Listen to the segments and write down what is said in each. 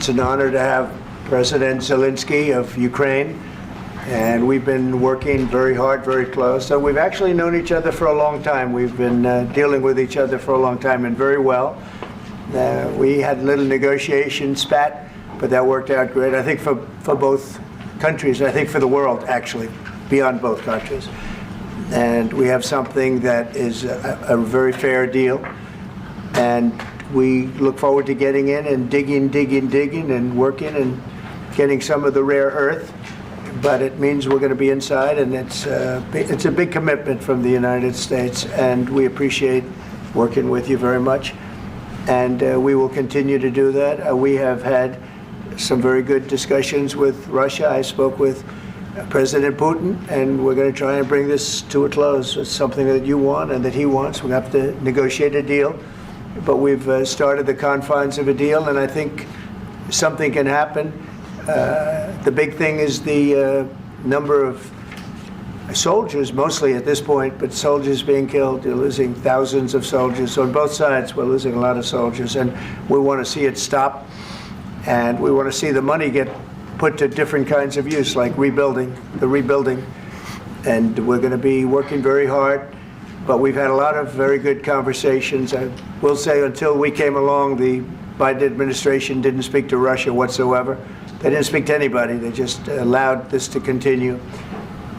It's an honor to have President Zelenskyy of Ukraine, and we've been working very hard, very close. So we've actually known each other for a long time. We've been dealing with each other for a long time, and very well. We had a little negotiation spat, but that worked out great. I think for both countries, I think for the world, actually, beyond both countries. And we have something that is a very fair deal. And we look forward to getting in and digging and working and getting some of the rare earth. But it means we're going to be inside, and it's a big commitment from the United States, and we appreciate working with you very much. And we will continue to do that. We have had some very good discussions with Russia. I spoke with President Putin, and we're going to try and bring this to a close. It's something that you want and that he wants. We have to negotiate a deal, but we've started the confines of a deal, and I think something can happen. The big thing is the number of soldiers, mostly at this point, but soldiers being killed. You're losing thousands of soldiers on both sides. We're losing a lot of soldiers, and we want to see it stop, and we want to see the money get put to different kinds of use, like rebuilding, and we're going to be working very hard. But we've had a lot of very good conversations. I will say, until we came along, the Biden administration didn't speak to Russia whatsoever. They didn't speak to anybody. They just allowed this to continue.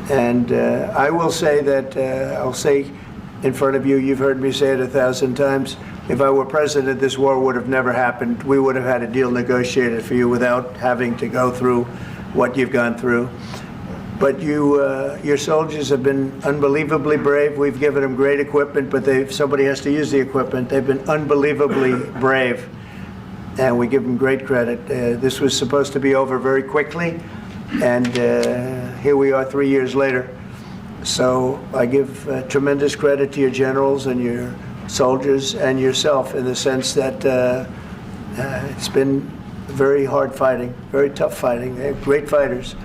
And I will say that, I'll say in front of you, you've heard me say it 1,000 times, if I were president, this war would have never happened. We would have had a deal negotiated for you without having to go through what you've gone through. But your soldiers have been unbelievably brave. We've given them great equipment, but somebody has to use the equipment. They've been unbelievably brave, and we give them great credit. This was supposed to be over very quickly, and here we are 3 years later. So I give tremendous credit to your generals and your soldiers and yourself, in the sense that it's been very hard fighting, very tough fighting. They're great fighters,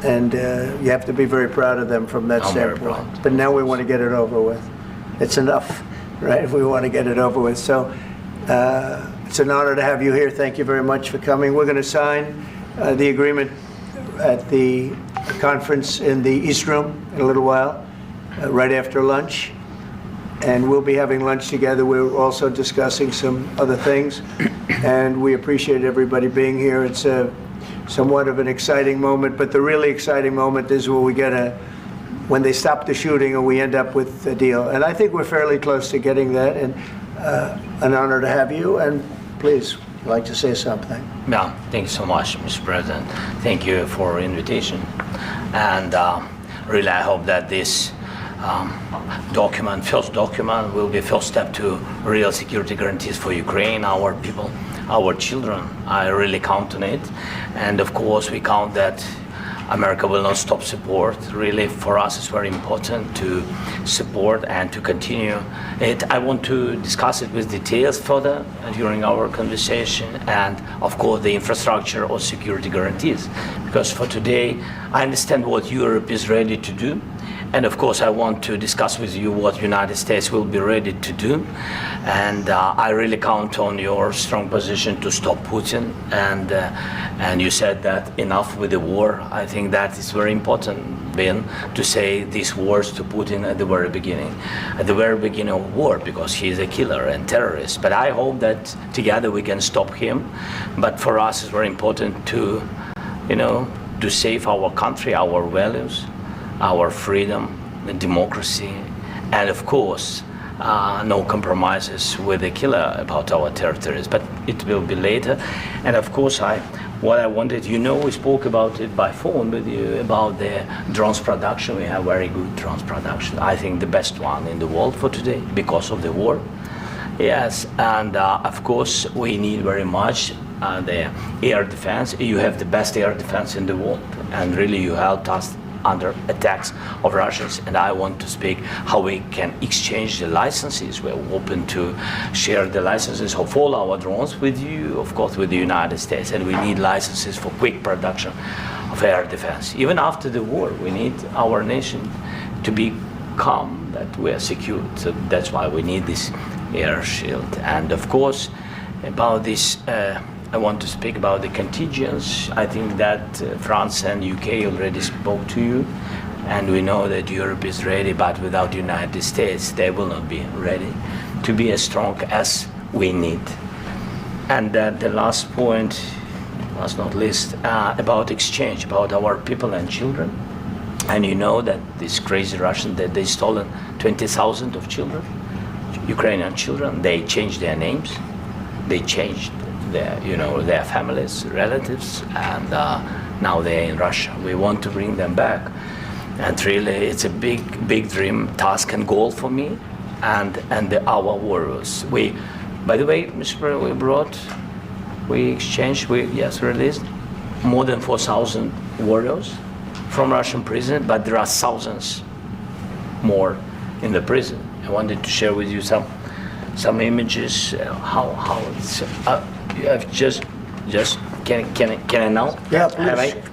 and you have to be very proud of them from that standpoint. But now we want to get it over with. It's enough, right? We want to get it over with. So it's an honor to have you here. Thank you very much for coming. We're going to sign the agreement at the conference in the East Room in a little while, right after lunch. And we'll be having lunch together. We're also discussing some other things, and we appreciate everybody being here. It's somewhat of an exciting moment, but the really exciting moment is when we when they stop the shooting and we end up with a deal. And I think we're fairly close to getting that, and an honor to have you. And please, would you like to say something? Yeah, thank you so much, Mr. President. Thank you for invitation. And really, I hope that this first document will be first step to real security guarantees for Ukraine, our people, our children. I really count on it. And of course, we count that America will not stop support. Really, for us, it's very important to support and to continue it. I want to discuss it with details further during our conversation, and of course, the infrastructure or security guarantees. Because for today, I understand what Europe is ready to do. And of course, I want to discuss with you what United States will be ready to do. And I really count on your strong position to stop Putin. And you said that enough with the war. I think that is very important, Ben, to say these words to Putin at the very beginning of war, because he is a killer and terrorist. But I hope that together we can stop him. But for us, it's very important to, to save our country, our values, our freedom, democracy, and of course, no compromises with the killer about our territories. But it will be later. And of course, what I wanted, we spoke about it by phone with you about the drones production. We have very good drones production. I think the best one in the world for today because of the war. Yes, and of course, we need very much the air defense. You have the best air defense in the world, and really you helped us under attacks of Russians, and I want to speak how we can exchange the licenses. We're open to share the licenses of all our drones with you, of course, with the United States, and we need licenses for quick production of air defense. Even after the war, we need our nation to be calm, that we are secure. So that's why we need this air shield. And of course, about this I want to speak about the contingents. I think that France and UK already spoke to you, and we know that Europe is ready, but without the United States, they will not be ready to be as strong as we need. And the last point, last not least, about exchange, about our people and children. And you know that these crazy Russians, that they stolen 20,000 of children, Ukrainian children. They changed their names, they changed their families, relatives, and now they're in Russia. We want to bring them back, and really, it's a big dream, task, and goal for me, and our warriors. By the way, Mr. President, we released more than 4,000 warriors from Russian prison, but there are thousands more in the prison. I wanted to share with you some images. How it's. I've just can I now? Yeah,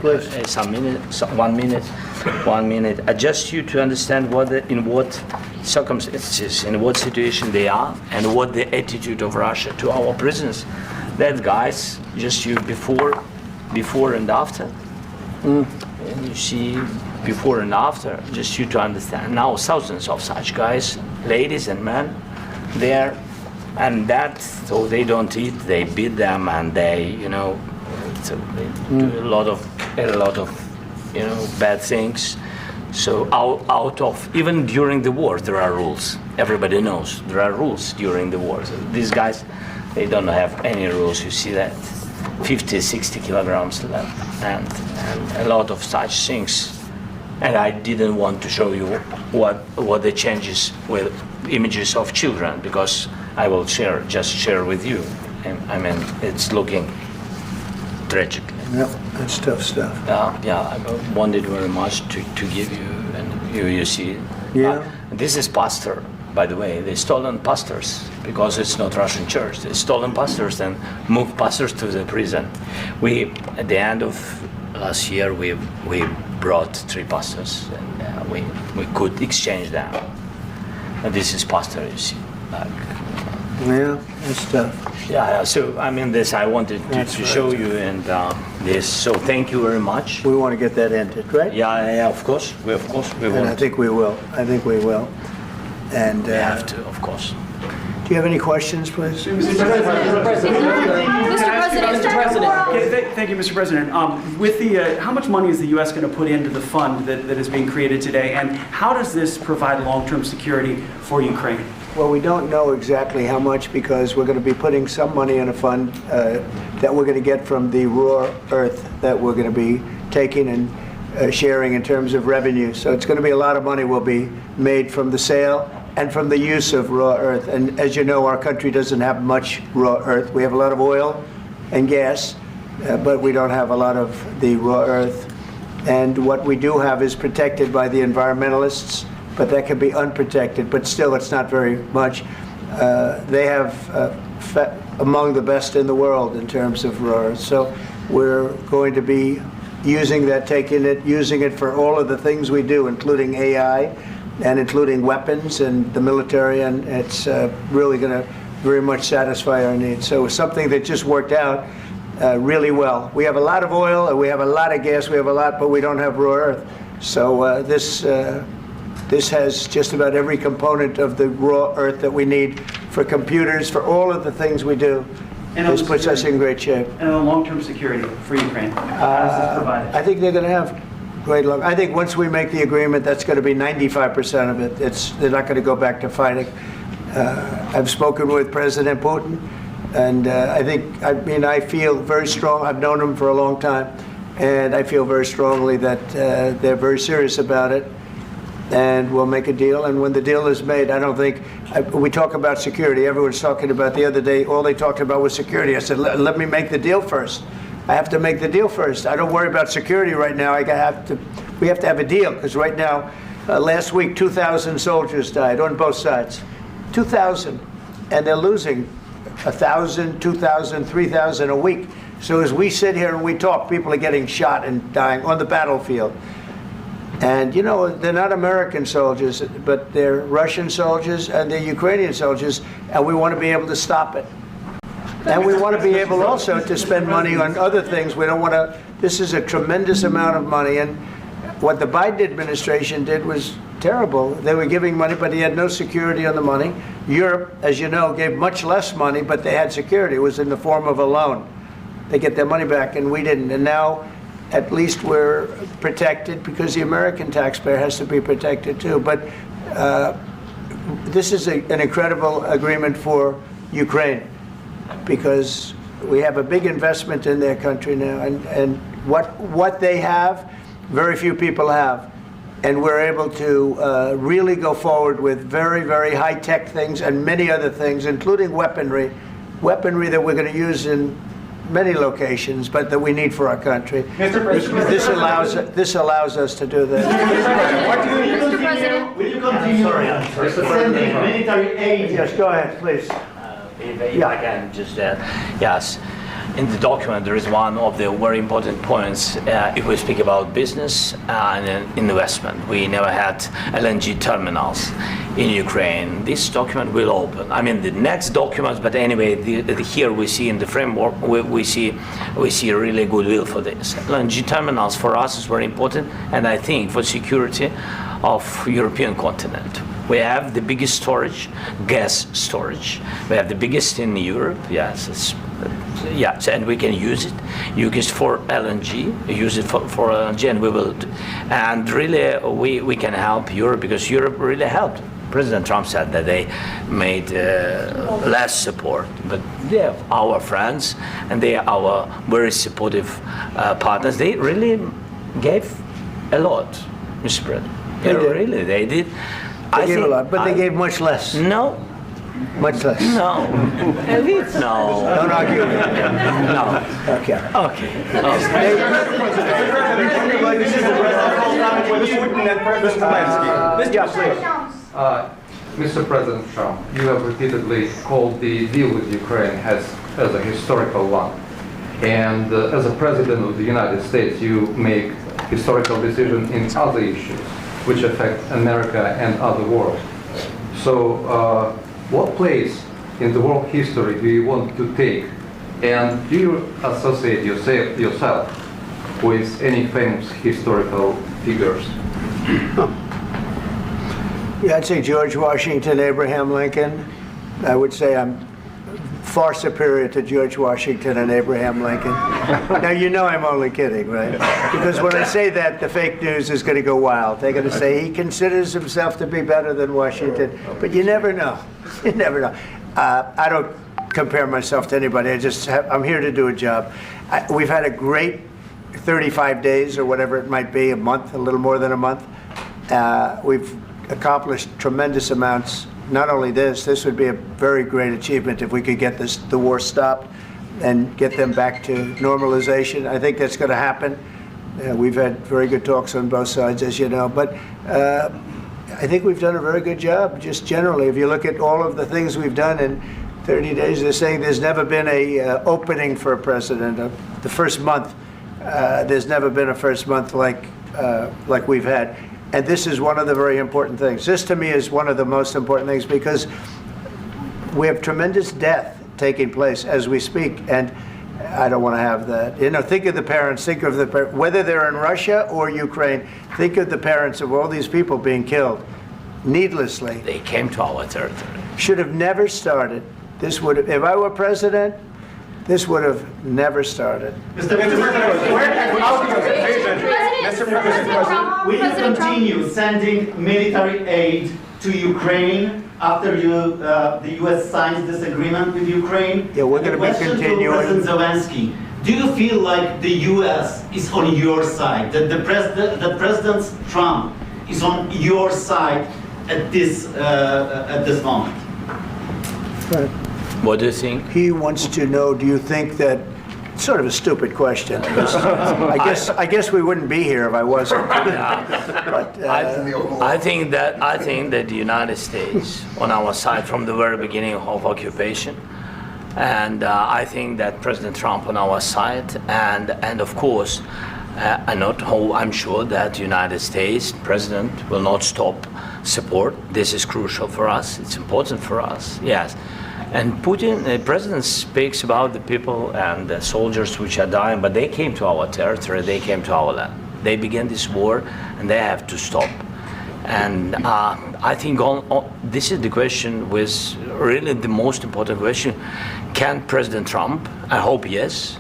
please. Some minute, 1 minute, 1 minute. Just you to understand in what circumstances, in what situation they are, and what the attitude of Russia to our prisoners. That guys, just you before and after. And you see before and after, just you to understand. Now thousands of such guys, ladies and men, there, and that, so they don't eat, they beat them, and they, so they do a lot of bad things. So out of, even during the war, there are rules. Everybody knows there are rules during the war. So these guys, they don't have any rules. You see that 50, 60 kilograms left, and a lot of such things. And I didn't want to show you what the changes with images of children, because I will just share with you. And I mean, it's looking tragic. Yep, that's tough stuff. I wanted very much to give you, and you see. Yeah. This is pastor, by the way. They stolen pastors because it's not Russian church. They stolen pastors and moved pastors to the prison. At the end of last year, we brought 3 pastors, and we could exchange them. And this is pastor, you see. Yeah, that's tough. Yeah. So I mean, this I wanted to show you, and this. So thank you very much. We want to get that ended, right? Yeah. Of course, we And want. I think we will. And We have to, of course. do you have any questions, please? Mr. President. Thank you, Mr. President. With the, how much money is the U.S. going to put into the fund that is being created today, and how does this provide long-term security for Ukraine? Well, we don't know exactly how much, because we're going to be putting some money in a fund that we're going to get from the raw earth that we're going to be taking and sharing in terms of revenue. So it's going to be a lot of money will be made from the sale and from the use of raw earth. And as you know, our country doesn't have much raw earth. We have a lot of oil and gas, but we don't have a lot of the raw earth. And what we do have is protected by the environmentalists, but that can be unprotected, but still it's not very much. They have among the best in the world in terms of raw earth. So we're going to be using that, using it for all of the things we do, including AI and including weapons and the military, and it's really going to very much satisfy our needs. So it's something that just worked out really well. We have a lot of oil, and we have a lot of gas, but we don't have raw earth. So this has just about every component of the raw earth that we need for computers, for all of the things we do. And this puts us in great shape. And on long-term security for Ukraine, how does this provide it? I think they're going to have great luck. I think once we make the agreement, that's going to be 95% of it. They're not going to go back to fighting. I've spoken with President Putin, and I feel very strong. I've known him for a long time, and I feel very strongly that they're very serious about it. And we'll make a deal. And when the deal is made, I don't think, we talk about security. Everyone's talking about the other day, all they talked about was security. I said, let me make the deal first. I have to make the deal first. I don't worry about security right now. We have to have a deal, because right now, last week, 2,000 soldiers died on both sides. 2,000. And they're losing 1,000, 2,000, 3,000 a week. So as we sit here and we talk, people are getting shot and dying on the battlefield. And, they're not American soldiers, but they're Russian soldiers and they're Ukrainian soldiers, and we want to be able to stop it. And we want to be able also to spend money on other things. We don't want to, this is a tremendous amount of money. And what the Biden administration did was terrible. They were giving money, but he had no security on the money. Europe, as you know, gave much less money, but they had security. It was in the form of a loan. They get their money back, and we didn't. And now, at least we're protected because the American taxpayer has to be protected too. But this is an incredible agreement for Ukraine because we have a big investment in their country now, and what they have, very few people have. And we're able to really go forward with very, very high-tech things and many other things, including weaponry that we're going to use in many locations, but that we need for our country. Mr. President, This allows us to do that. Mr. President, will you continue sending military aid? Yes, go ahead, please. If I can just yes. In the document, there is one of the very important points. If we speak about business and investment, we never had LNG terminals in Ukraine. This document will open. I mean, the next documents, but anyway, here we see in the framework, we see really goodwill for this. LNG terminals for us is very important, and I think for security of European continent. We have the biggest storage, gas storage. We have the biggest in Europe. Yes, yes, and we can use it for LNG, use it for LNG, and we will. And really, we can help Europe because Europe really helped. President Trump said that they made less support, but they are our friends and they are our very supportive partners. They really gave a lot, Mr. President. They did. Really, they did. They gave a lot, but they gave much less. No. Much less. No. Elite, no. Don't argue with me. No. Okay. Okay. Mr. President Trump, you have repeatedly called the deal with Ukraine as a historical one. And as a President of the United States, you make historical decisions in other issues which affect America and other world. So what place in the world history do you want to take? And do you associate yourself with any famous historical figures? Yeah, I'd say George Washington, Abraham Lincoln. I would say I'm far superior to George Washington and Abraham Lincoln. Now, you know I'm only kidding, right? Because when I say that, the fake news is going to go wild. They're going to say he considers himself to be better than Washington. But you never know. You never know. I don't compare myself to anybody. I'm here to do a job. We've had a great 35 days or whatever it might be, a month, a little more than a month. We've accomplished tremendous amounts. Not only this would be a very great achievement if we could get the war stopped and get them back to normalization. I think that's going to happen. We've had very good talks on both sides, as you know. But I think we've done a very good job, just generally. If you look at all of the things we've done in 30 days, they're saying there's never been a opening for a president. The first month, there's never been a first month like we've had. And this is one of the very important things. This, to me, is one of the most important things because we have tremendous death taking place as we speak, and I don't want to have that. You know, think of the parents, whether they're in Russia or Ukraine, think of the parents of all these people being killed needlessly. They came to our territory. Should have never started. This would have, if I were president, this would have never started. Mr. President, will you continue sending military aid to Ukraine after the U.S. signs this agreement with Ukraine? Yeah, we're going to be continuing. President Zelenskyy, do you feel like the U.S. is on your side? That President Trump is on your side at this moment? Right. What do you think? He wants to know, do you think that, sort of a stupid question. I guess we wouldn't be here if I wasn't. But, I think that the United States on our side from the very beginning of occupation, and I think that President Trump on our side, and of course, I'm sure that the United States President will not stop support. This is crucial for us. It's important for us. Yes. And Putin, the president speaks about the people and the soldiers which are dying, but they came to our territory, they came to our land. They began this war, and they have to stop. And I think this is the question, with really the most important question. Can President Trump, I hope yes,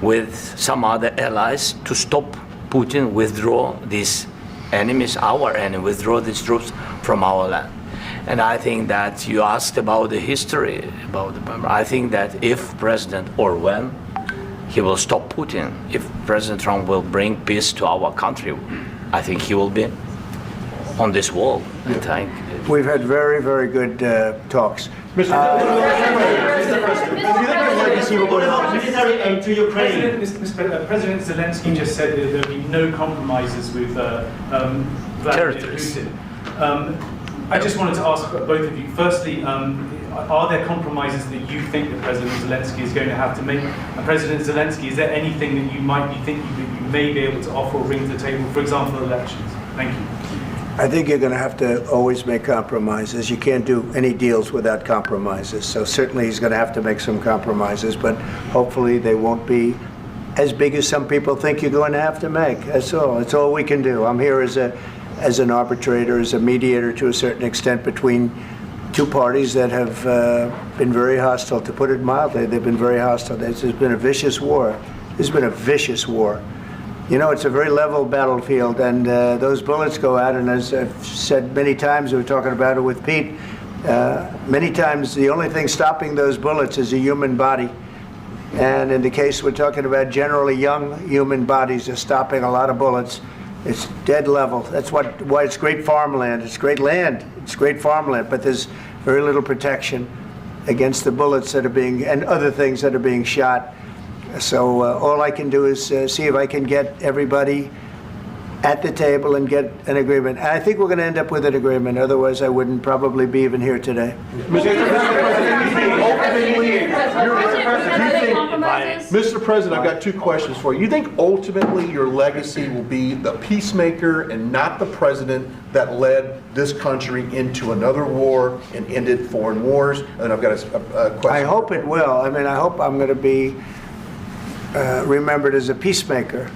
with some other allies, to stop Putin, withdraw these enemies, our enemy, withdraw these troops from our land? And I think that you asked about the history, I think that if President, or when, he will stop Putin, if President Trump will bring peace to our country, I think he will be on this wall. I think. We've had very, very good talks. What about military aid to Ukraine? President Zelenskyy just said that there'll be no compromises with Vladimir Putin. I just wanted to ask both of you, firstly, are there compromises that you think that President Zelenskyy is going to have to make? And President Zelenskyy, is there anything that you might be thinking that you may be able to offer or bring to the table, for example, elections? Thank you. I think you're going to have to always make compromises. You can't do any deals without compromises. So certainly he's going to have to make some compromises, but hopefully they won't be as big as some people think you're going to have to make. That's all. That's all we can do. I'm here as an arbitrator, as a mediator to a certain extent between two parties that have been very hostile, to put it mildly. They've been very hostile. There's been a vicious war. There's been a vicious war. You know, it's a very level battlefield, and those bullets go out, and as I've said many times, we were talking about it with Pete, many times the only thing stopping those bullets is a human body. And in the case we're talking about, generally young human bodies are stopping a lot of bullets. It's dead level. That's why it's great farmland. It's great land. It's great farmland, but there's very little protection against the bullets that are being, and other things that are being shot. So all I can do is see if I can get everybody at the table and get an agreement. And I think we're going to end up with an agreement. Otherwise, I wouldn't probably be even here today. Mr. President, I've got two questions for you. You think ultimately your legacy will be the peacemaker and not the president that led this country into another war and ended foreign wars? And I've got a question. I hope it will. I mean, I hope I'm going to be remembered as a peacemaker.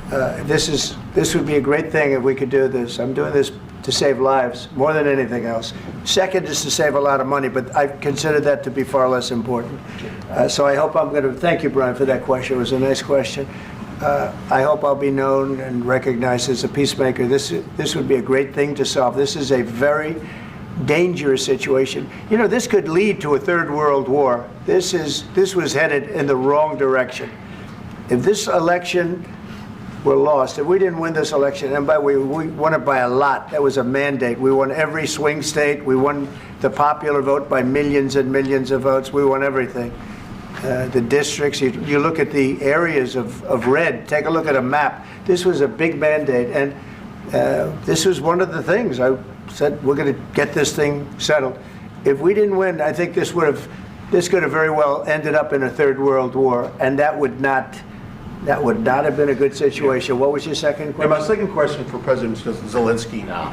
This would be a great thing if we could do this. I'm doing this to save lives more than anything else. Second is to save a lot of money, but I consider that to be far less important. So I hope I'm going to, thank you, Brian, for that question. It was a nice question. I hope I'll be known and recognized as a peacemaker. This would be a great thing to solve. This is a very dangerous situation. You know, this could lead to a third world war. This was headed in the wrong direction. If this election were lost, if we didn't win this election, and by the way, we won it by a lot. That was a mandate. We won every swing state. We won the popular vote by millions and millions of votes. We won everything. The districts, you look at the areas of red, take a look at a map. This was a big mandate, and this was one of the things. I said, we're going to get this thing settled. If we didn't win, I think this could have very well ended up in a third world war, and that would not have been a good situation. What was your second question? And my second question for President Zelenskyy. No.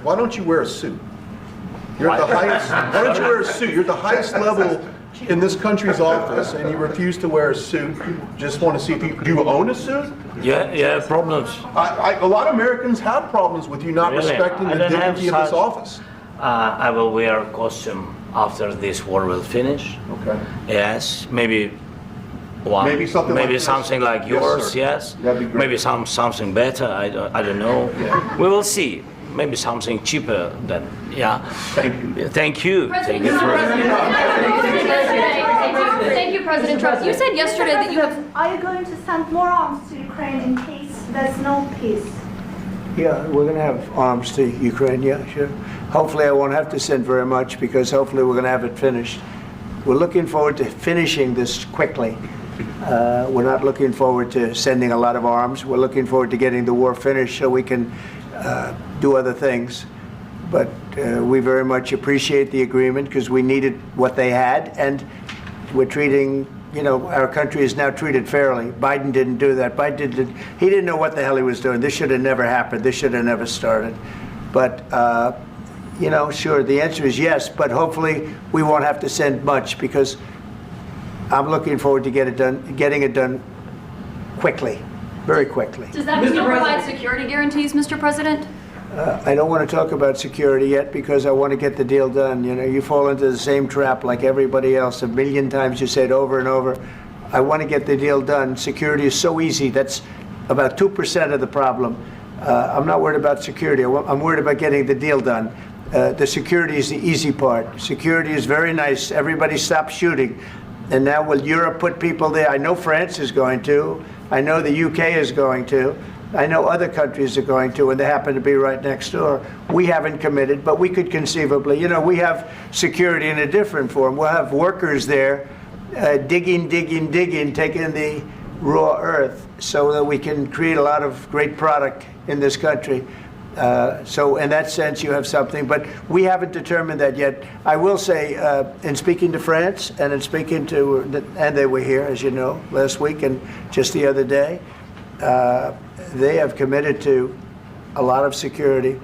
Why don't you wear a suit? You're at the highest, why don't you wear a suit? You're at the highest level in this country's office, and you refuse to wear a suit. Just want to see if do you own a suit? Yeah, problems. A lot of Americans have problems with you not Really? respecting I the don't have dignity of this such- office. I will wear a costume after this war will finish. Okay. Yes, maybe one. Maybe something like this? something like Yes, yours. sir. Yes. That'd be great. Maybe something better. I don't know. Yeah. We will see. Maybe something cheaper than Thank you. Thank you. Thank you, President Trump. You said yesterday that you have. Are you going to send more arms to Ukraine in case there's no peace? Yeah, we're going to have arms to Ukraine, yeah, sure. Hopefully I won't have to send very much, because hopefully we're going to have it finished. We're looking forward to finishing this quickly. We're not looking forward to sending a lot of arms. We're looking forward to getting the war finished so we can do other things. But we very much appreciate the agreement, because we needed what they had, and we're treating, you know, our country is now treated fairly. Biden didn't do that. He didn't know what the hell he was doing. This should have never happened. This should have never started. But, you know, sure, the answer is yes, but hopefully we won't have to send much, because I'm looking forward to getting it done quickly, very quickly. Does that mean you'll provide security guarantees, Mr. President? I don't want to talk about security yet, because I want to get the deal done. You know, you fall into the same trap like everybody else. A million times you say it over and over. I want to get the deal done. Security is so easy. That's about 2% of the problem. I'm not worried about security. I'm worried about getting the deal done. The security is the easy part. Security is very nice. Everybody stopped shooting. And now will Europe put people there? I know France is going to. I know the UK is going to. I know other countries are going to, and they happen to be right next door. We haven't committed, but we could conceivably. You know, we have security in a different form. We'll have workers there digging, taking the raw earth so that we can create a lot of great product in this country. So in that sense, you have something, but we haven't determined that yet. I will say, in speaking to France and in speaking to, and they were here, as you know, last week and just the other day, they have committed to a lot of security.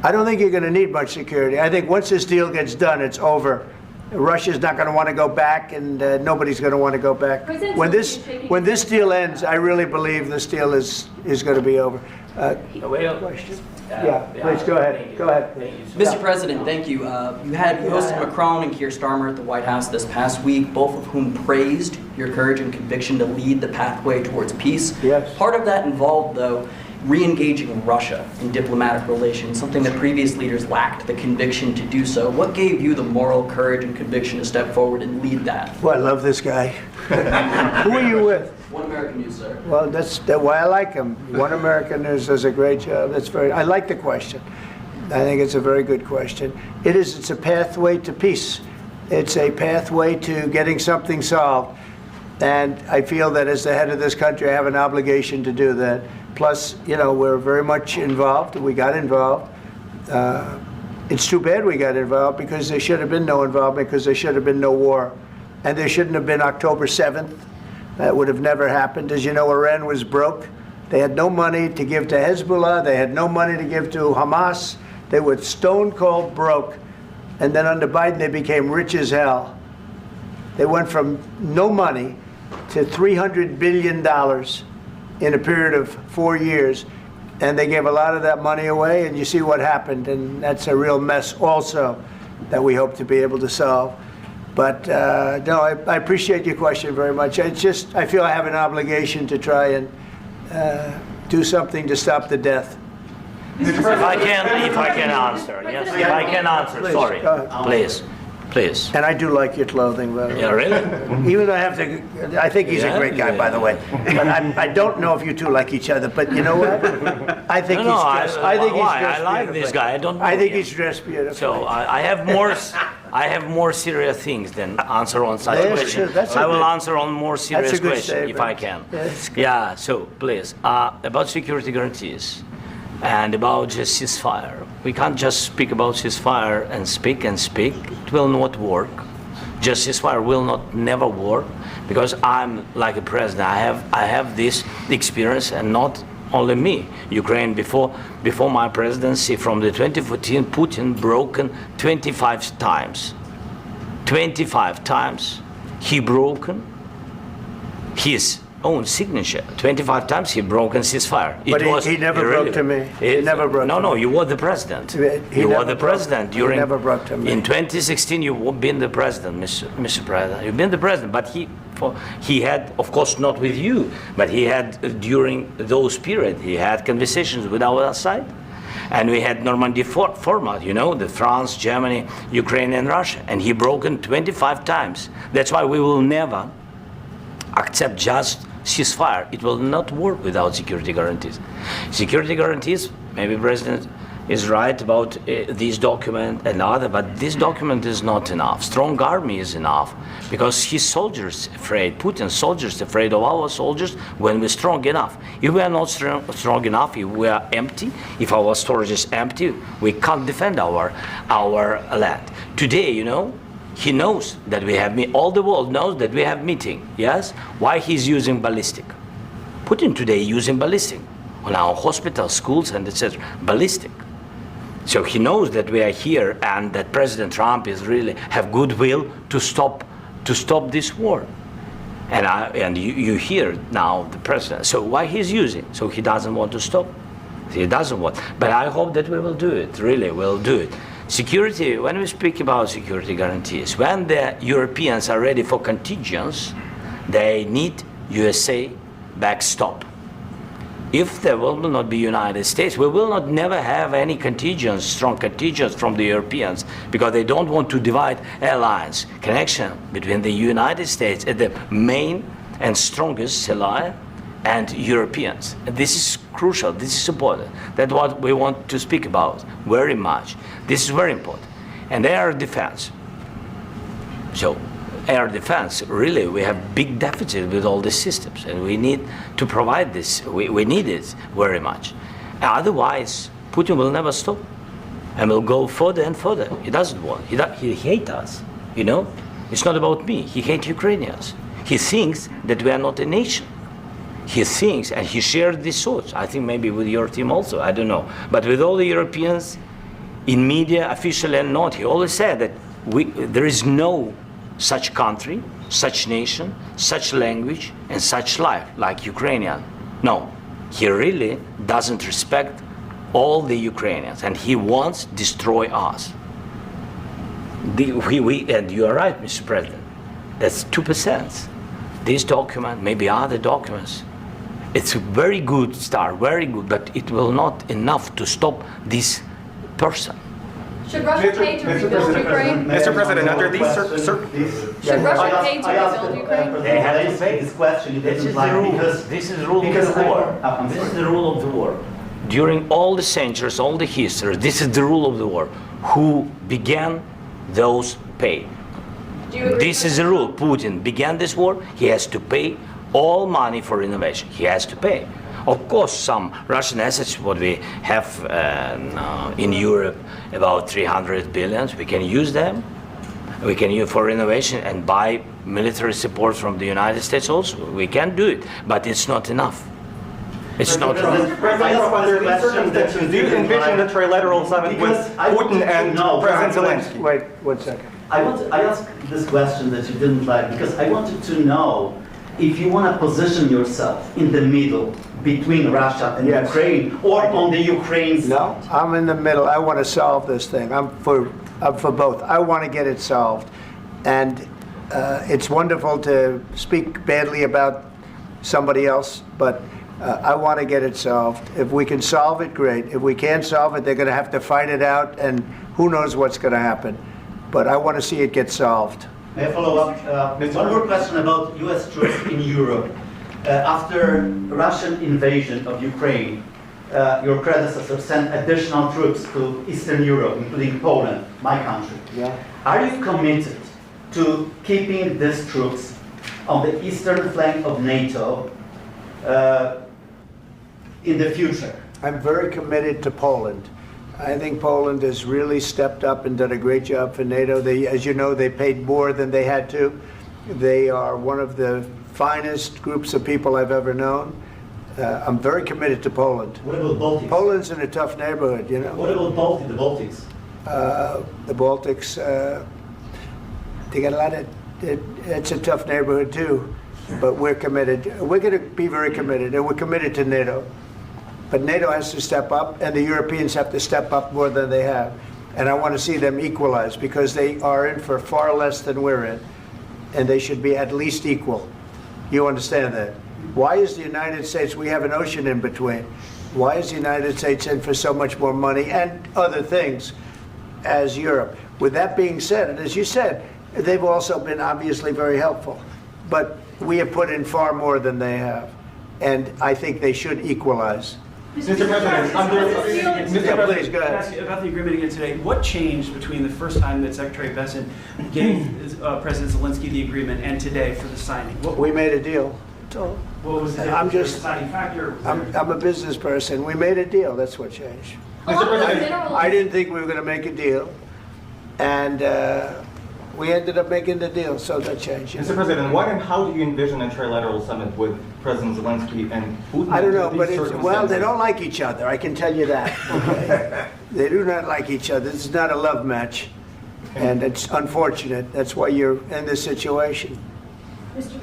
I don't think you're going to need much security. I think once this deal gets done, it's over. Russia's not going to want to go back, and nobody's going to want to go back. When this deal ends, I really believe this deal is going to be over. Question? Yeah, please go ahead. Go ahead. Mr. President, thank you. You hosted Macron and Keir Starmer at the White House this past week, both of whom praised your courage and conviction to lead the pathway towards peace. Yes. Part of that involved, though, re-engaging Russia in diplomatic relations, something that previous leaders lacked the conviction to do so. What gave you the moral courage and conviction to step forward and lead that? Well, I love this guy. Who are you with? One American News, sir. Well, that's why I like him. One American News does a great job. I like the question. I think it's a very good question. It's a pathway to peace. It's a pathway to getting something solved. And I feel that as the head of this country, I have an obligation to do that. Plus, you know, we're very much involved. We got involved. It's too bad we got involved, because there should have been no involvement, because there should have been no war. And there shouldn't have been October 7th. That would have never happened. As you know, Iran was broke. They had no money to give to Hezbollah. They had no money to give to Hamas. They were stone cold broke. And then under Biden, they became rich as hell. They went from no money to $300 billion in a period of 4 years. And they gave a lot of that money away, and you see what happened. And that's a real mess also that we hope to be able to solve. But no, I appreciate your question very much. I feel I have an obligation to try and do something to stop the death. If I can answer, yes, if I can answer, Please, sorry, go ahead. please. And I do like your clothing, by the way. Yeah, really? Even though I think he's a great guy, by the way. But I don't know if you two like each other. But you know what? I think he's dressed. I think he's dressed I like beautifully. this guy. I don't know I think him. he's dressed beautifully. So I have more serious things than answer on such That's questions. true. That's I will good. answer on more serious That's a good questions if statement. I can. That's good. Yeah. So please, about security guarantees and about just ceasefire. We can't just speak about ceasefire and speak. It will not work. Just ceasefire will never work, because I'm like a president. I have this experience, and not only me. Ukraine before my presidency, from the 2014, Putin broken 25 times. 25 times he broken his own signature. 25 times he broken ceasefire. But he never broke to me. He never broke to me. No, you were the president. You were the president during. He never broke to me. In 2016, you've been the president, Mr. President. You've been the president, but he had, of course, not with you, but he had during those period. He had conversations with our side, and we had Normandy format. You know, the France, Germany, Ukraine, and Russia, and he broken 25 times. That's why we will never accept just ceasefire. It will not work without security guarantees. Security guarantees, maybe President is right about this document and other, but this document is not enough. Strong army is enough, because his soldiers afraid, Putin's soldiers afraid of our soldiers when we're strong enough. If we are not strong enough, if we are empty, if our storage is empty, we can't defend our land. Today, you know, he knows that we have all the world knows that we have meeting. Yes, why he's using ballistic? Putin today using ballistic on our hospitals, schools, and etc. Ballistic. So he knows that we are here and that President Trump is really have goodwill to stop this war. And you hear now the president. So why he's using? So he doesn't want to stop. He doesn't want. But I hope that we will do it. Really, we'll do it. Security. When we speak about security guarantees, when the Europeans are ready for contingents, they need USA backstop. If there will not be United States, we will not never have any contingents, strong contingents from the Europeans, because they don't want to divide alliance connection between the United States as the main and strongest ally and Europeans. And this is crucial, this is important. That's what we want to speak about very much. This is very important. And air defense. So air defense, really, we have big deficit with all these systems, and we need to provide this. We need it very much. Otherwise, Putin will never stop, and will go further and further. He doesn't want. He hates us. You know, it's not about me. He hates Ukrainians. He thinks that we are not a nation. He thinks, and he shared these thoughts. I think maybe with your team also. I don't know, but with all the Europeans, in media, official and not, he always said that there is no such country, such nation, such language, and such life like Ukrainian. No, he really doesn't respect all the Ukrainians, and he wants to destroy us. And you are right, Mr. President. That's 2%. This document, maybe other documents, it's a very good start, very good, but it will not enough to stop this person. Should Russia pay to rebuild Ukraine? Mr. President, under these Should Russia pay to rebuild Ukraine? They have to pay. This question, it This doesn't is like the rule. because This is the rule of the war. This is the rule of the war. During all the centuries, all the history, this is the rule of the war. Who began, those pay. Do you agree This with is the rule. Putin began this war. He has to pay all money for innovation. He has to pay. Of course, some Russian assets, what we have in Europe, about 300 billions, we can use them. We can use for innovation and buy military support from the United States also. We can do it, but it's not enough. It's not enough. President Trump, under these circumstances, do you envision a trilateral summit with Putin and President Zelenskyy? Wait 1 second. I asked this question that you didn't like because I wanted to know if you want to position yourself in the middle between Russia and Yes. Ukraine, or on the Ukraine's. No, I'm in the middle. I want to solve this thing. I'm for both. I want to get it solved. And it's wonderful to speak badly about somebody else, but I want to get it solved. If we can solve it, great. If we can't solve it, they're going to have to fight it out, and who knows what's going to happen. But I want to see it get solved. May I follow up? One more question about U.S. troops in Europe. After Russian invasion of Ukraine, your predecessor sent additional troops to Eastern Europe, including Poland, my country. Yeah. Are you committed to keeping these troops on the eastern flank of NATO in the future? I'm very committed to Poland. I think Poland has really stepped up and done a great job for NATO. As you know, they paid more than they had to. They are one of the finest groups of people I've ever known. I'm very committed to Poland. What about Baltics? Poland's in a tough neighborhood, you know. What about the Baltics? The Baltics, they got a lot of, it's a tough neighborhood too, but we're committed. We're going to be very committed, and we're committed to NATO. But NATO has to step up, and the Europeans have to step up more than they have. And I want to see them equalize, because they are in for far less than we're in, and they should be at least equal. You understand that? Why is the United States, we have an ocean in between, why is the United States in for so much more money and other things as Europe? With that being said, and as you said, they've also been obviously very helpful, but we have put in far more than they have, and I think they should equalize. Mr. President, Please, go ahead. Ask you about the agreement again today. What changed between the first time that Secretary Bessent gave President Zelenskyy the agreement and today for the signing? We made a deal. What was the I'm just- deciding factor? I'm a business person. We made a deal. That's what changed. Mr. President, I didn't think we were going to make a deal, and We ended up making the deal, so that changed. Mr. President, what and how do you envision a trilateral summit with President Zelenskyy and Putin? I don't know, under but these well, they circumstances? don't like each other, I can tell you that. Okay? They do not like each other. This is not a love match, and it's unfortunate. That's why you're in this situation.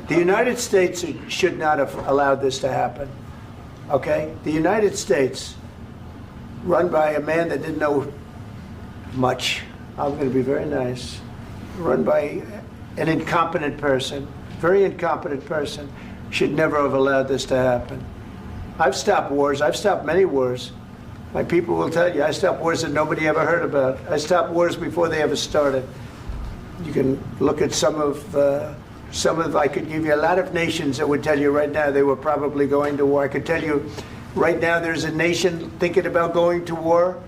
The United States should not have allowed this to happen, okay? The United States, run by a man that didn't know much, I'm going to be very nice, run by an incompetent person, very incompetent person, should never have allowed this to happen. I've stopped wars. I've stopped many wars. My people will tell you, I stopped wars that nobody ever heard about. I stopped wars before they ever started. You can look at some of, I could give you a lot of nations that would tell you right now they were probably going to war. I could tell you right now there's a nation thinking about going to war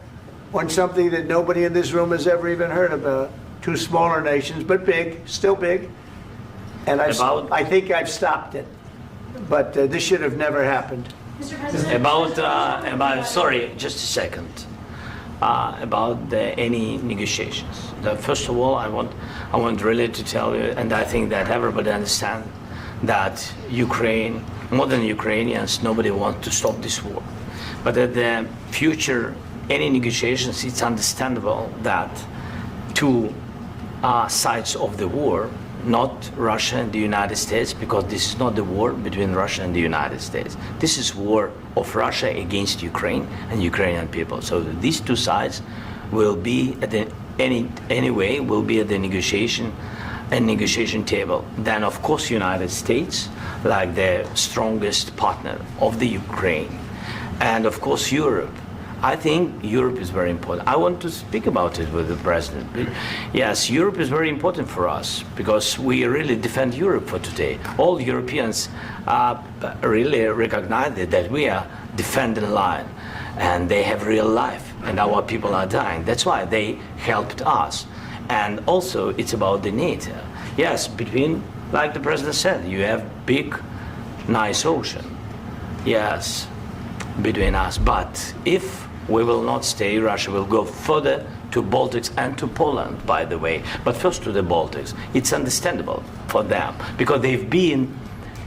on something that nobody in this room has ever even heard about. Two smaller nations, but big, still big. And I think I've stopped it. But this should have never happened. Mr. President, Sorry, just a second. About any negotiations. First of all, I want really to tell you, and I think that everybody understands that Ukraine, more than Ukrainians, nobody wants to stop this war. But at the future, any negotiations, it's understandable that two sides of the war, not Russia and the United States, because this is not the war between Russia and the United States. This is war of Russia against Ukraine and Ukrainian people. So these two sides will be at the will be at the negotiation table. Then of course United States, like the strongest partner of the Ukraine, and of course Europe. I think Europe is very important. I want to speak about it with the president. Yes, Europe is very important for us because we really defend Europe for today. All Europeans really recognize that we are defending line and they have real life and our people are dying. That's why they helped us. And also it's about the NATO. Yes, between, like the president said, you have big, nice ocean. Yes, between us. But if we will not stay, Russia will go further to Baltics and to Poland, by the way. But first to the Baltics. It's understandable for them because they've been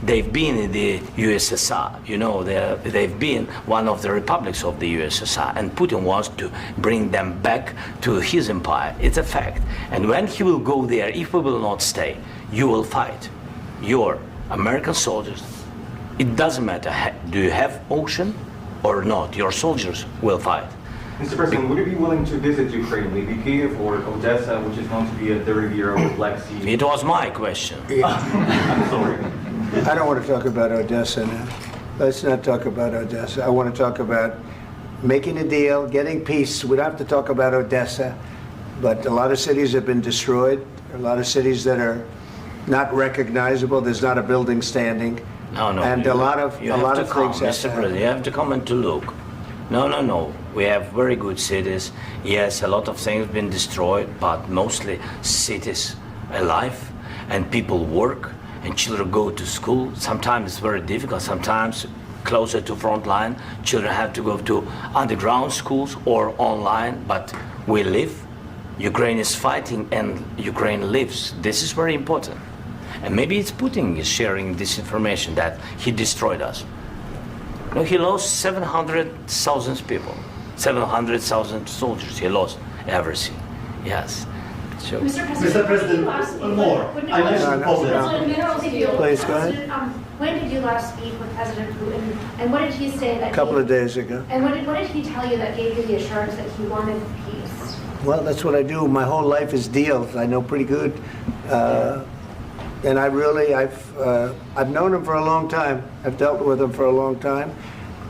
in the USSR. You know, they've been one of the republics of the USSR, and Putin wants to bring them back to his empire. It's a fact. And when he will go there, if we will not stay, you will fight. Your American soldiers. It doesn't matter. Do you have ocean or not? Your soldiers will fight. Mr. President, would you be willing to visit Ukraine, maybe Kyiv or Odessa, which is known to be at the Riviera or Black Sea? It was my question. I'm sorry. I don't want to talk about Odessa now. Let's not talk about Odessa. I want to talk about making a deal, getting peace. We don't have to talk about Odessa, but a lot of cities have been destroyed. There are a lot of cities that are not recognizable. There's not a building standing. No. And a lot of things Mr. President, you have to come and to look. No. We have very good cities. Yes, a lot of things have been destroyed, but mostly cities alive and people work and children go to school. Sometimes it's very difficult. Sometimes closer to front line, children have to go to underground schools or online, but we live. Ukraine is fighting and Ukraine lives. This is very important. And maybe it's Putin is sharing this information that he destroyed us. No, he lost 700,000 people, 700,000 soldiers. He lost everything. Yes. So. Mr. President, more. I mentioned Poland. Please, go ahead. When did you last speak with President Putin, and what did he say that? A couple of days ago. And what did he tell you that gave you the assurance that he wanted peace? Well, that's what I do. My whole life is deals. I know pretty good. And I've known him for a long time. I've dealt with him for a long time.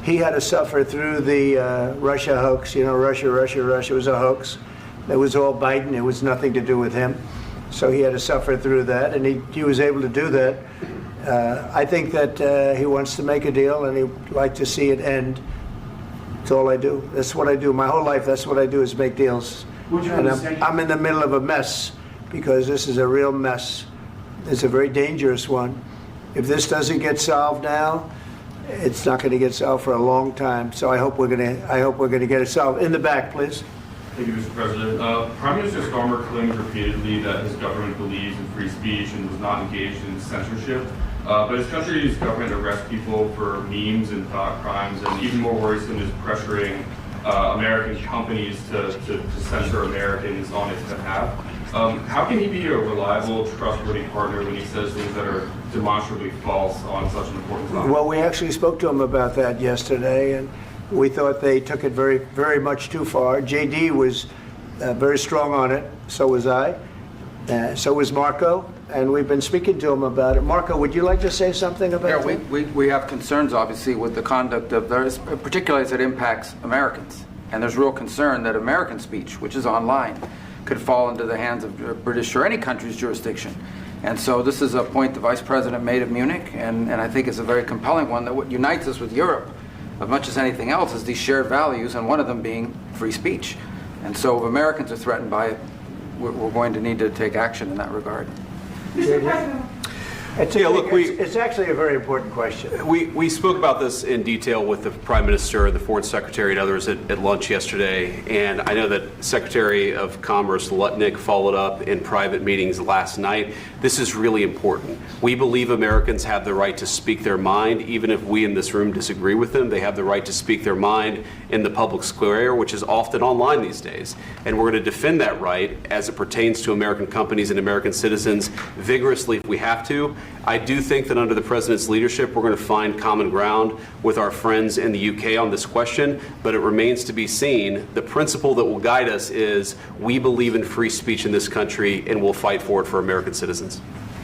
He had to suffer through the Russia hoax. You know, Russia was a hoax. It was all Biden. It was nothing to do with him. So he had to suffer through that, and he was able to do that. I think that he wants to make a deal, and he'd like to see it end. That's all I do. That's what I do. My whole life, that's what I do, is make deals. And I'm in the middle of a mess, because this is a real mess. It's a very dangerous one. If this doesn't get solved now, it's not going to get solved for a long time. So I hope we're going to get it solved. In the back, please. Thank you, Mr. President. Prime Minister Starmer claimed repeatedly that his government believes in free speech and was not engaged in censorship. But his country's government arrests people for memes and thought crimes, and even more worrisome is pressuring American companies to censor Americans on its behalf. How can he be a reliable, trustworthy partner when he says things that are demonstrably false on such an important topic? Well, we actually spoke to him about that yesterday, and we thought they took it very, very much too far. JD was very strong on it, so was I, so was Marco, and we've been speaking to him about it. Marco, would you like to say something about that? Yeah, we have concerns, obviously, with the conduct of those, particularly as it impacts Americans. And there's real concern that American speech, which is online, could fall into the hands of British or any country's jurisdiction. And so this is a point the Vice President made of Munich, and I think it's a very compelling one, that what unites us with Europe, as much as anything else, is these shared values, and one of them being free speech. And so if Americans are threatened by it, we're going to need to take action in that regard. Mr. President. It's actually a very important question. We spoke about this in detail with the Prime Minister, the Foreign Secretary, and others at lunch yesterday. And I know that Secretary of Commerce Lutnick followed up in private meetings last night. This is really important. We believe Americans have the right to speak their mind, even if we in this room disagree with them. They have the right to speak their mind in the public square, which is often online these days. And we're going to defend that right as it pertains to American companies and American citizens vigorously if we have to. I do think that under the President's leadership, we're going to find common ground with our friends in the UK on this question, but it remains to be seen. The principle that will guide us is we believe in free speech in this country, and we'll fight for it for American citizens.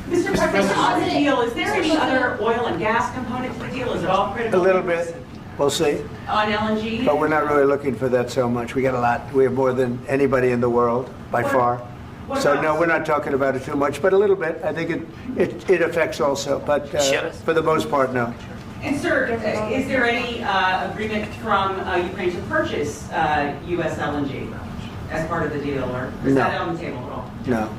Mr. President, on the deal, is there any other oil and gas component to the deal? Is it all critical? A little bit. We'll see. On LNG? But we're not really looking for that so much. We got a lot. We have more than anybody in the world, by far. So no, we're not talking about it too much, but a little bit. I think it affects also, but for the most part, no. And sir, is there any agreement from Ukraine to purchase U.S. LNG as part of the deal, or is that on the table at all? No,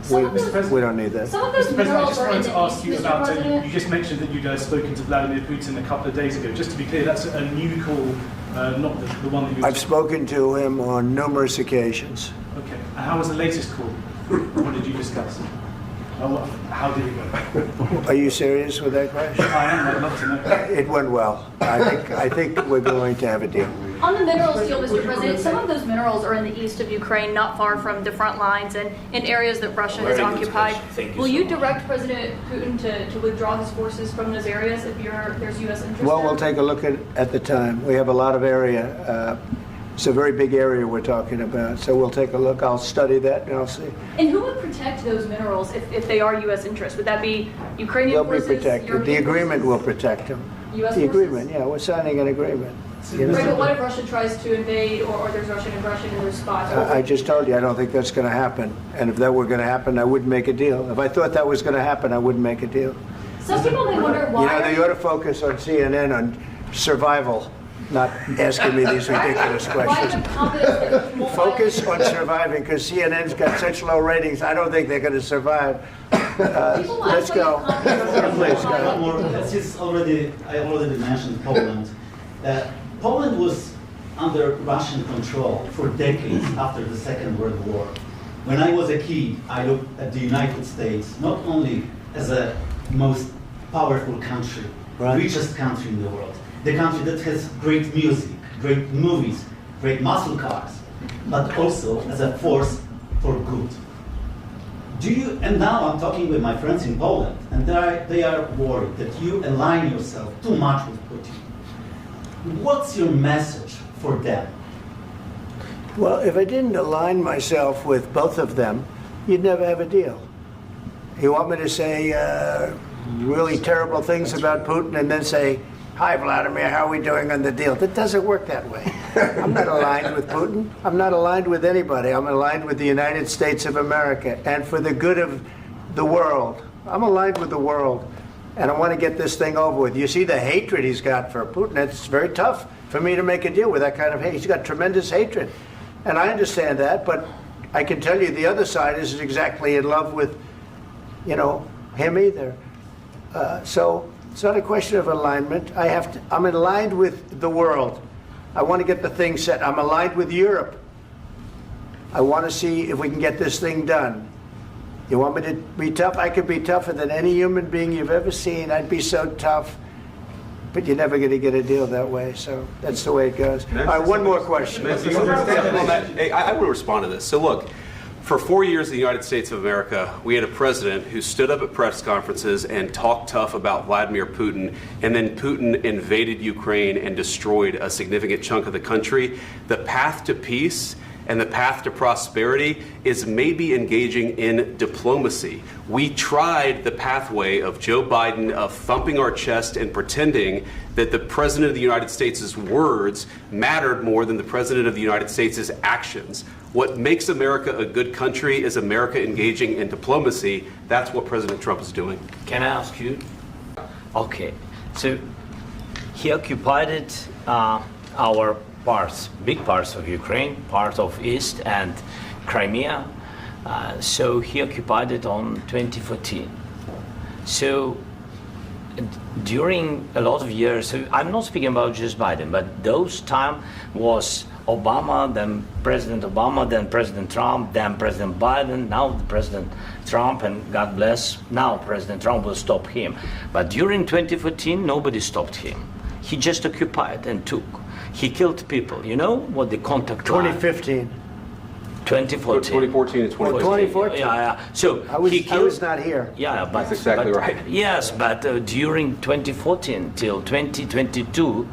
we don't need that. Some of those Mr. President, I minerals just are in wanted the to ask east, you Mr. about, President. you just mentioned that you'd spoken to Vladimir Putin a couple of days ago. Just to be clear, that's a new call, not the one that you... I've spoken to him on numerous occasions. Okay. And how was the latest call? What did you discuss? How did it go? Are you serious with that question? I am. I'd love to know. It went well. I think we're going to have a deal. On the minerals deal, Mr. President, some of those minerals are in the east of Ukraine, not far from the front lines and in areas that Russia has occupied. Will you direct President Putin to withdraw his forces from those areas if there's U.S. interest? Well, there? we'll take a look at the time. We have a lot of area. It's a very big area we're talking about, so we'll take a look. I'll study that and I'll see. And who would protect those minerals if they are U.S. interests? Would that be Ukrainian They'll forces? be protected. European The agreement forces? will protect them. U.S. The forces? agreement, yeah, we're signing an agreement. You know? Right, but what if Russia tries to invade or there's Russian aggression in those spots? I just told you, I don't think that's going to happen. And if that were going to happen, I wouldn't make a deal. If I thought that was going to happen, I wouldn't make a deal. Some people may wonder why. You know, they ought to focus on CNN on survival, not asking me these ridiculous questions. Focus on surviving, because CNN's got such low ratings, I don't think they're going to survive. Let's go. Please, go ahead. One more, since I already mentioned Poland. Poland was under Russian control for decades after the Second World War. When I was a kid, I looked at the United States not only as a most powerful country, richest country in the world, the country that has great music, great movies, great muscle cars, but also as a force for good. And now I'm talking with my friends in Poland, and they are worried that you align yourself too much with Putin. What's your message for them? Well, if I didn't align myself with both of them, you'd never have a deal. You want me to say really terrible things about Putin and then say, "Hi, Vladimir, how are we doing on the deal?" That doesn't work that way. I'm not aligned with Putin. I'm not aligned with anybody. I'm aligned with the United States of America and for the good of the world. I'm aligned with the world, and I want to get this thing over with. You see the hatred he's got for Putin. It's very tough for me to make a deal with that kind of hate. He's got tremendous hatred, and I understand that, but I can tell you the other side isn't exactly in love with, him either. So it's not a question of alignment. I'm aligned with the world. I want to get the thing set. I'm aligned with Europe. I want to see if we can get this thing done. You want me to be tough? I could be tougher than any human being you've ever seen. I'd be so tough. But you're never going to get a deal that way, so that's the way it goes. All right, one more question. I want to respond to this. So look, for 4 years in the United States of America, we had a president who stood up at press conferences and talked tough about Vladimir Putin, and then Putin invaded Ukraine and destroyed a significant chunk of the country. The path to peace and the path to prosperity is maybe engaging in diplomacy. We tried the pathway of Joe Biden of thumping our chest and pretending that the President of the United States' words mattered more than the President of the United States' actions. What makes America a good country is America engaging in diplomacy. That's what President Trump is doing. Can I ask you? Okay, so he occupied our parts, big parts of Ukraine, part of East and Crimea. So he occupied it on 2014. So during a lot of years, so I'm not speaking about just Biden, but those time was Obama, then President Obama, then President Trump, then President Biden, now President Trump, and God bless, now President Trump will stop him. But during 2014, nobody stopped him. He just occupied and took. He killed people. You know what the contact line? 2015. 2014 2014. and 2015. 2014. Yeah. So I was, he killed, I was not here. Yeah, but That's exactly right. Yes, but during 2014 till 2022,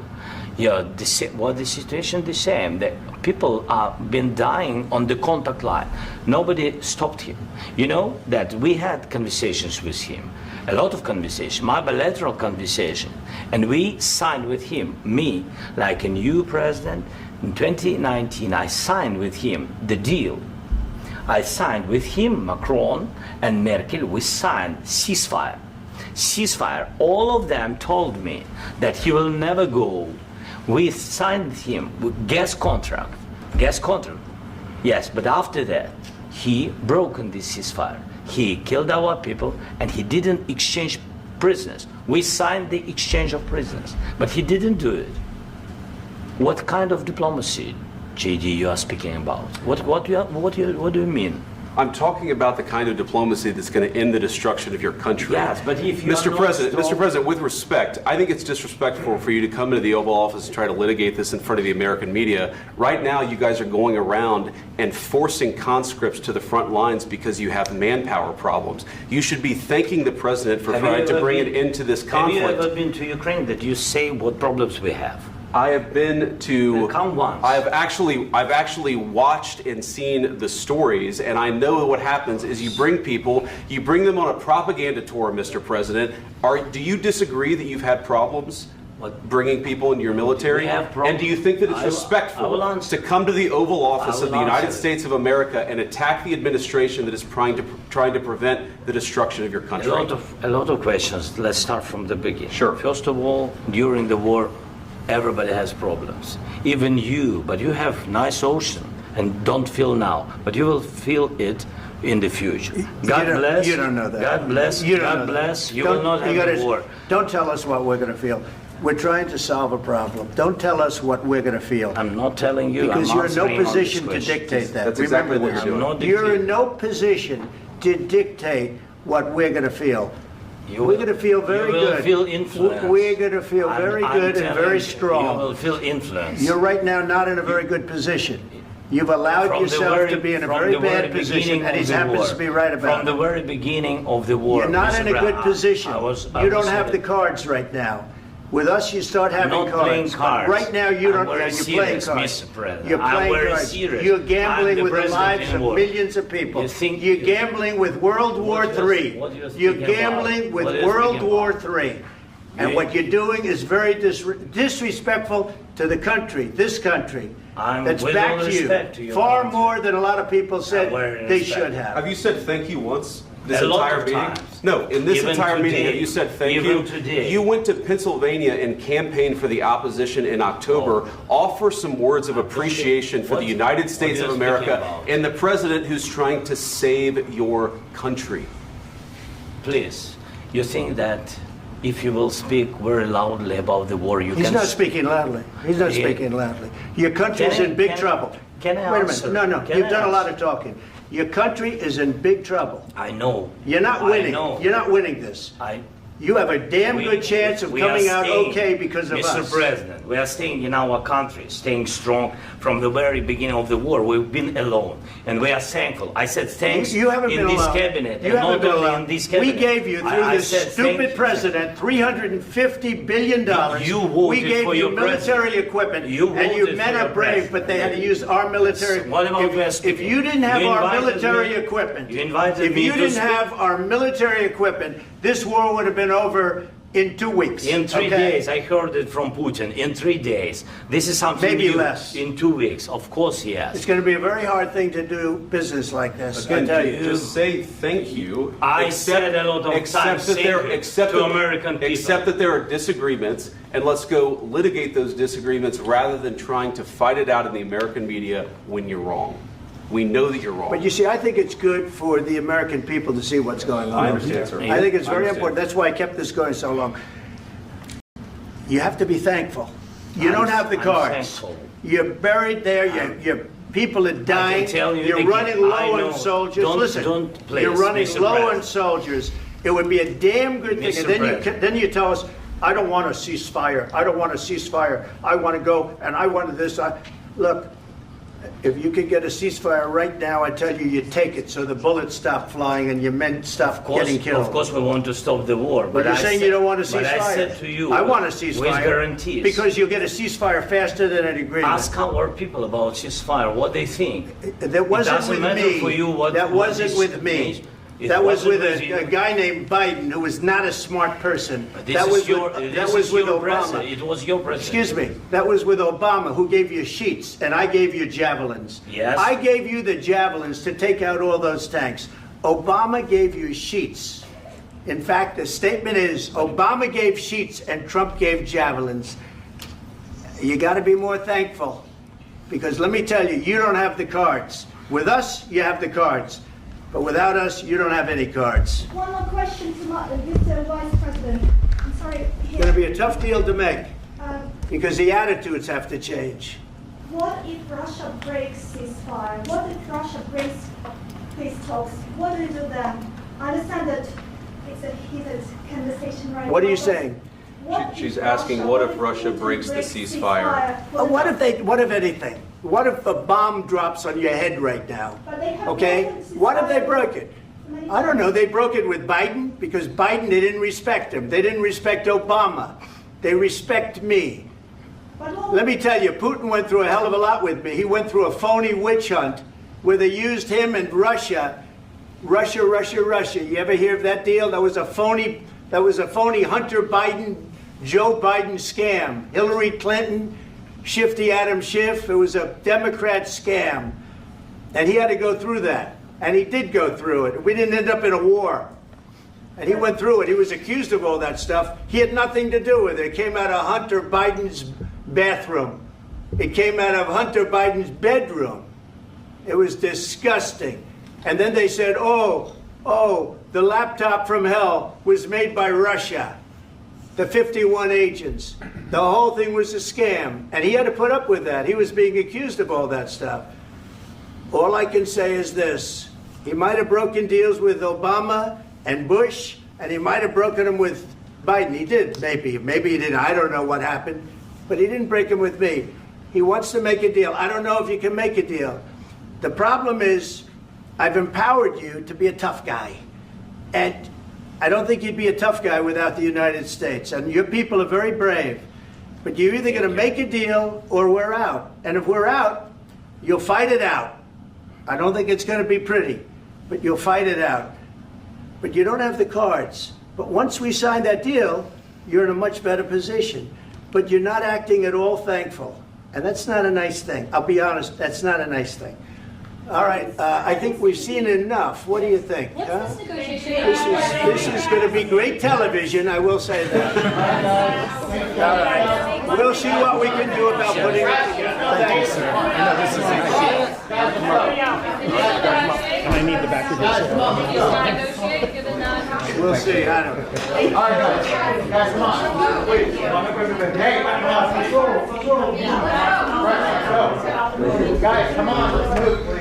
yeah, the situation the same. The people have been dying on the contact line. Nobody stopped him. You know that we had conversations with him, a lot of conversation, my bilateral conversation, and we signed with him, me, like a new president. In 2019, I signed with him the deal. I signed with him, Macron and Merkel, we signed ceasefire. Ceasefire. All of them told me that he will never go. We signed with him with gas contract. Gas contract. Yes, but after that, he broken this ceasefire. He killed our people and he didn't exchange prisoners. We signed the exchange of prisoners, but he didn't do it. What kind of diplomacy, JD, you are speaking about? What do you mean? I'm talking about the kind of diplomacy that's going to end the destruction of your country. Yes, but if you Mr. President, with respect, I think it's disrespectful for you to come into the Oval Office and try to litigate this in front of the American media. Right now, you guys are going around and forcing conscripts to the front lines because you have manpower problems. You should be thanking the President for trying to bring an end to this conflict. Have you ever been to Ukraine that you say what problems we have? I have been to. Count once. I've actually watched and seen the stories, and I know what happens is you bring them on a propaganda tour, Mr. President. Do you disagree that you've had problems bringing people into your military? And do you think that it's respectful to come to the Oval Office of the United States of America and attack the administration that is trying to prevent the destruction of your country? A lot of questions. Let's start from the beginning. Sure. First of all, during the war, everybody has problems, even you, but you have nice ocean and don't feel now, but you will feel it in the future. God bless. You don't know that. God bless. God bless. You will not have a war. Don't tell us what we're going to feel. We're trying to solve a problem. Don't tell us what we're going to feel. I'm not telling you. Because I'm you're in no answering position on to this question. dictate that. That's exactly what you're doing. You're in no position to dictate what we're going to feel. We're going to feel very good. You will feel influence. We're going to feel very good and very strong. You will feel influence. You're right now not in a very good position. You've allowed yourself to be in a very bad position, and he happens to be right about it. From the very beginning of the war. You're not in a good position. You don't have the cards right now. With us, you start having not cards. Playing cards. Right now, you don't. You're playing cards. Mr. President. You're playing cards. Serious. You're gambling with the president lives of millions of people. You're gambling with World War III. You're gambling with World War III. And what you're doing is very disrespectful to the country, this country. That's back to you. Far more than a lot of people said they should have. Have you said thank you once? This entire meeting? No, in this entire meeting, have you said thank you? You went to Pennsylvania and campaigned for the opposition in October. Offer some words of appreciation for the United States of America and the president who's trying to save your country. Please, you think that if you will speak very loudly about the war, you He's can... not speaking loudly. He's not Yeah. speaking loudly. Your country's Can I- in big can I- trouble. can I Wait a answer? minute. No, Can you've I done a lot answer? of talking. Your country is in big trouble. I know. You're not I winning. know. You're not winning this. You have a damn good chance of we are coming out staying, okay because of Mr. us. President, we are staying in our country, staying strong from the very beginning of the war. We've been alone, and we are thankful. I said thanks You haven't in been this alone. cabinet, You and haven't not been only alone. in this cabinet. We gave you, through I this said stupid thank you. president, $350 billion. You voted We gave for you your military president. equipment, You and your voted men for are your brave, president. but they had to use our military. What about West If you didn't have You our invited military me- equipment, you invited if me you to didn't speak- have our military equipment, this war would have been over in 2 weeks. In 3 okay? days, I heard it from Putin. In 3 days, this is something Maybe new. less. In 2 weeks, of course, yes. It's going to be a very hard thing to do business like this. I Again, tell you. just say thank you. I said a lot of times that thank there, you accept to that- American people. Accept that there are disagreements, and let's go litigate those disagreements rather than trying to fight it out in the American media when you're wrong. We know that you're wrong. But you see, I think it's good for the American people to see what's going on. I understand, sir. I think it's I very understand. important. That's why I kept this going so long. You have to be thankful. You don't have the I'm cards. thankful. You're buried there. Your people are dying. tell you You're again, running I low know. on soldiers. Don't- Listen, don't please, you're running Mr. low on President. soldiers. It would be a damn good thing. Mr. And then President. then you tell us, I don't want a ceasefire. I don't want a ceasefire. I want to go and I wanted this. Look, if you could get a ceasefire right now, I tell you, you take it so the bullets stop flying and your men stop getting killed. Of course, we want to stop the war. But you're I saying said- you don't want a ceasefire. But I said to you, I want a ceasefire. with guarantees. Because you'll get a ceasefire faster than an agreement. Ask our people about ceasefire, what they think. That wasn't it doesn't with matter me. for you what That what wasn't this with me. means. It That was wasn't with you. a guy named Biden who was not a smart person. This That is was your, with, this that was is with your Obama. president. It was your president. Excuse me. That was with Obama, who gave you sheets, and I gave you javelins. Yes. I gave you the javelins to take out all those tanks. Obama gave you sheets. In fact, the statement is Obama gave sheets and Trump gave javelins. You got to be more thankful, because let me tell you, you don't have the cards. With us, you have the cards. But without us, you don't have any cards. One more question to Mr. Vice President. I'm sorry. It's going to be a tough deal to make, Um, because the attitudes have to change. What if Russia breaks ceasefire? What if Russia breaks peace talks? What do you do then? I understand that it's a heated conversation right now. What are you but saying? what She's if asking, what if Russia Putin breaks the breaks ceasefire? What if anything? What if a bomb drops on your head right now? But they have Okay? broken What if they ceasefire broke it? many I don't know. times. They broke it with Biden because Biden, they didn't respect him. They didn't respect Obama. They respect me. But what- Let me tell you, Putin went through a hell of a lot with me. He went through a phony witch hunt where they used him and Russia. Russia. You ever hear of that deal? That was a phony Hunter Biden, Joe Biden scam. Hillary Clinton, Shifty Adam Schiff. It was a Democrat scam. And he had to go through that. And he did go through it. We didn't end up in a war. And he went through it. He was accused of all that stuff. He had nothing to do with it. It came out of Hunter Biden's bathroom. It came out of Hunter Biden's bedroom. It was disgusting. And then they said, oh, the laptop from hell was made by Russia. The 51 agents. The whole thing was a scam. And he had to put up with that. He was being accused of all that stuff. All I can say is this. He might have broken deals with Obama and Bush, and he might have broken them with Biden. He did, maybe. Maybe he didn't. I don't know what happened. But he didn't break them with me. He wants to make a deal. I don't know if you can make a deal. The problem is, I've empowered you to be a tough guy. And I don't think you'd be a tough guy without the United States. And your people are very brave. But you're either going to make a deal or we're out. And if we're out, you'll fight it out. I don't think it's going to be pretty, but you'll fight it out. But you don't have the cards. But once we sign that deal, you're in a much better position. But you're not acting at all thankful. And that's not a nice thing. I'll be honest, that's not a nice thing. All right, I think we've seen enough. What do you think? What's huh? this negotiation? This is going to be great television, I will say that. All right. We'll see what we can do about putting it together. Thank you, sir. And I need the back of this. We'll see. I don't know. All right, guys, come on. Wait. Hey, come on. Guys, come on. Let's move, please.